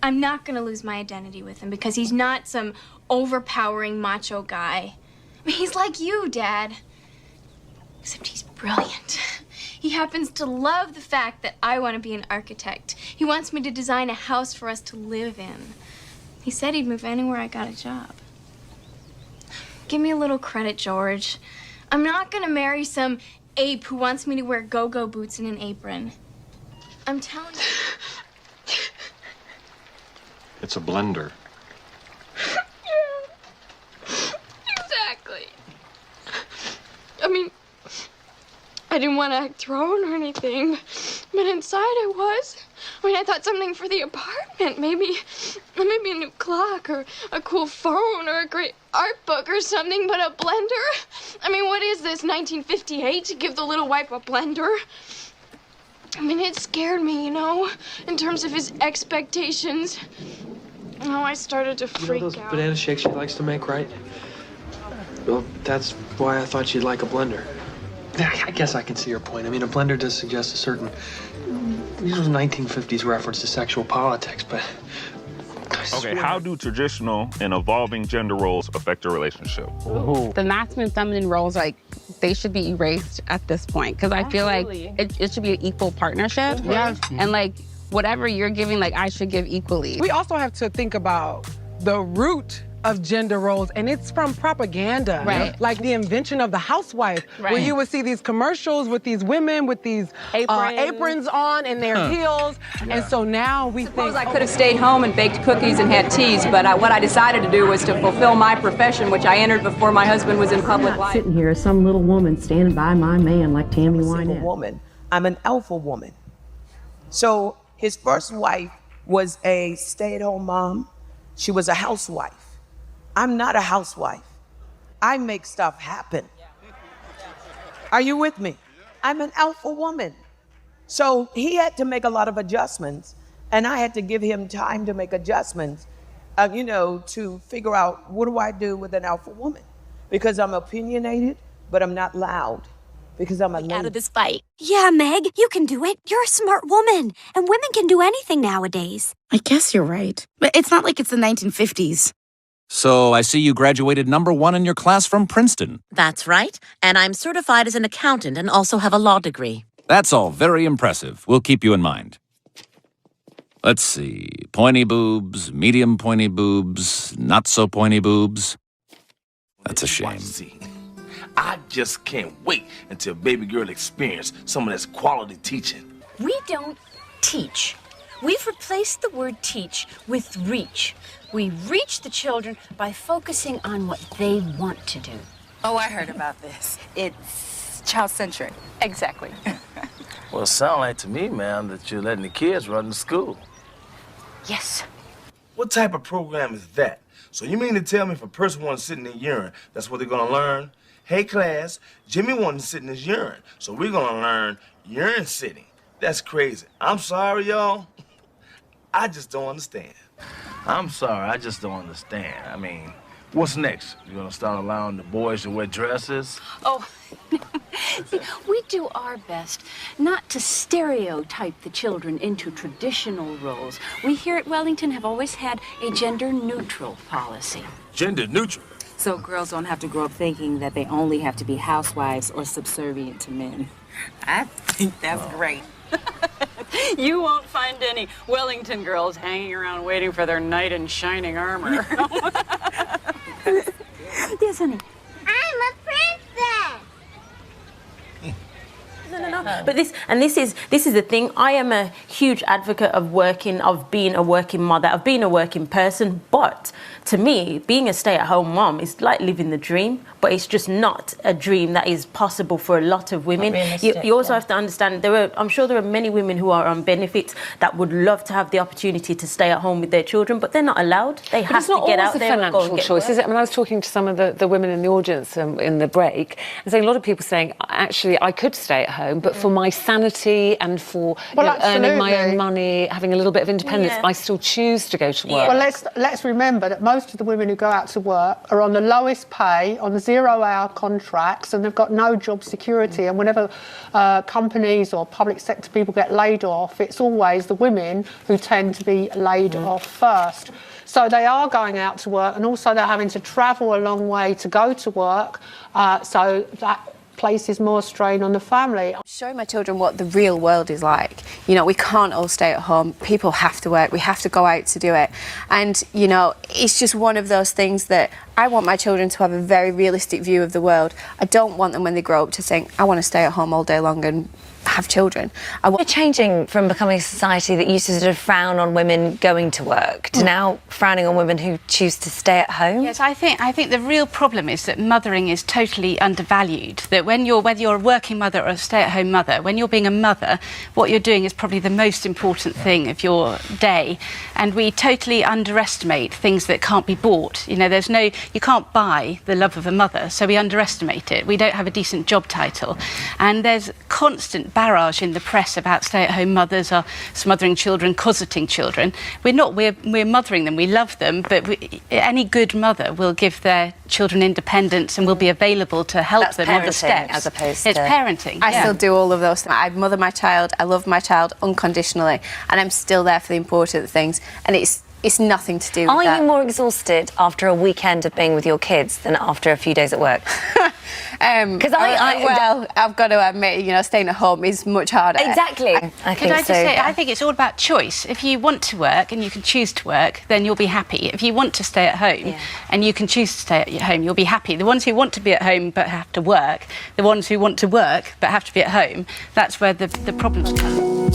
I'm not gonna lose my identity with him because he's not some overpowering macho guy. I mean, he's like you, Dad. Except he's brilliant. He happens to love the fact that I want to be an architect. He wants me to design a house for us to live in. He said he'd move anywhere I got a job. Give me a little credit, George. I'm not gonna marry some ape who wants me to wear go-go boots and an apron. I'm telling you. It's a blender. Yeah. Exactly. I mean, I didn't want to act thrown or anything, but inside I was. I mean, I thought something for the apartment, maybe a new clock or a cool phone or a great art book or something, but a blender? I mean, what is this, 1958, to give the little wipe a blender? I mean, it scared me, you know, in terms of his expectations. Oh, I started to freak those out. banana shakes she likes to make, right? Well, that's why I thought she'd like a blender. I guess I can see your point. I mean, a blender does suggest a certain... These are 1950s reference to sexual politics, but... Okay, how do traditional and evolving gender roles affect your relationship? Ooh. The masculine and feminine roles, like, they should be erased at this point. Because I feel like it should be an equal partnership. Yes. And, like, whatever you're giving, like, I should give equally. We also have to think about the root of gender roles, and it's from propaganda. Right. Like the invention of the housewife, where you would see these commercials with these women with these aprons on and their heels. Yeah. And so now we Suppose I could have stayed home and baked cookies and had teas, but what I decided to do was to fulfill my profession, which I entered before my husband was in public life. Sitting here as some little woman standing by my man like Tammy Wynette. I'm a woman. I'm an alpha woman. So his first wife was a stay-at-home mom. She was a housewife. I'm not a housewife. I make stuff happen. Are you with me? I'm an alpha woman. So he had to make a lot of adjustments, and I had to give him time to make adjustments, you know, to figure out what do I do with an alpha woman? Because I'm opinionated, but I'm not loud. Because I'm a lady. Out of this fight. Yeah, Meg, you can do it. You're a smart woman, and women can do anything nowadays. I guess you're right. But it's not like it's the 1950s. So I see you graduated #1 in your class from Princeton. That's right. And I'm certified as an accountant and also have a law degree. That's all very impressive. We'll keep you in mind. Let's see. Pointy boobs, medium pointy boobs, not so pointy boobs. That's a shame. I just can't wait until baby girl experience some of this quality teaching. We don't teach. We've replaced the word teach with reach. We reach the children by focusing on what they want to do. Oh, I heard about this. It's child-centric. Exactly. Well, it sounds like to me, ma'am, that you're letting the kids run the school. Yes. What type of program is that? So you mean to tell me if a person wants to sit in their urine, that's what they're gonna learn? Hey, class, Jimmy wants to sit in his urine, so we're gonna learn urine sitting. That's crazy. I'm sorry, y'all. I just don't understand. I'm sorry, I just don't understand. I mean, what's next? You're gonna start allowing the boys to wear dresses? Oh, see, we do our best not to stereotype the children into traditional roles. We here at Wellington have always had a gender-neutral policy. Gender-neutral? So girls don't have to grow up thinking that they only have to be housewives or subservient to men. I think that's great. You won't find any Wellington girls hanging around waiting for their knight in shining armor. Yes, honey. I'm a princess. No. But this is the thing. I am a huge advocate of being a working mother, of being a working person. But to me, being a stay-at-home mom is like living the dream. But it's just not a dream that is possible for a lot of women. You also have to understand I'm sure there are many women who are on benefits that would love to have the opportunity to stay at home with their children, but they're not allowed. They have to get out there and go and get choice, is it? I mean, I was talking to some of the women in the audience in the break, and saying a lot of people saying, actually, I could stay at home. home, but for my sanity and for earning my own money, having a little bit of independence, I still choose to go to work. Well, let's remember that most of the women who go out to work are on the lowest pay, on 0-hour contracts, and they've got no job security. And whenever companies or public sector people get laid off, it's always the women who tend to be laid off first. So they are going out to work, and also they're having to travel a long way to go to work, so that places more strain on the family. Showing my children what the real world is like. You know, we can't all stay at home. People have to work. We have to go out to do it. And, you know, it's just one of those things that I want my children to have a very realistic view of the world. I don't want them when they grow up to think, I want to stay at home all day long and have children. We're changing from becoming a society that used to sort of frown on women going to work to now frowning on women who choose to stay at home. Yes, I think the real problem is that mothering is totally undervalued. That whether you're a working mother or a stay-at-home mother, when you're being a mother, what you're doing is probably the most important thing of your day. And we totally underestimate things that can't be bought. You know, you can't buy the love of a mother, so we underestimate it. We don't have a decent job title. And there's constant barrage in the press about stay-at-home mothers are smothering children, cosseting children. We're mothering them, we love them, but any good mother will give their children independence and will be available to help them on the steps. As opposed it's to parenting. I still do all of those things. I mother my child, I love my child unconditionally, and I'm still there for the important things, and it's nothing to do with that. Are you more exhausted after a weekend of being with your kids than after a few days at work? Because I've got to admit, you know, staying at home is much harder. Exactly. I think it's all about choice. If you want to work and you can choose to work, then you'll be happy. If you want to stay at home and you can choose to stay at home, you'll be happy. The ones who want to be at home but have to work, the ones who want to work but have to be at home, that's where the problems come.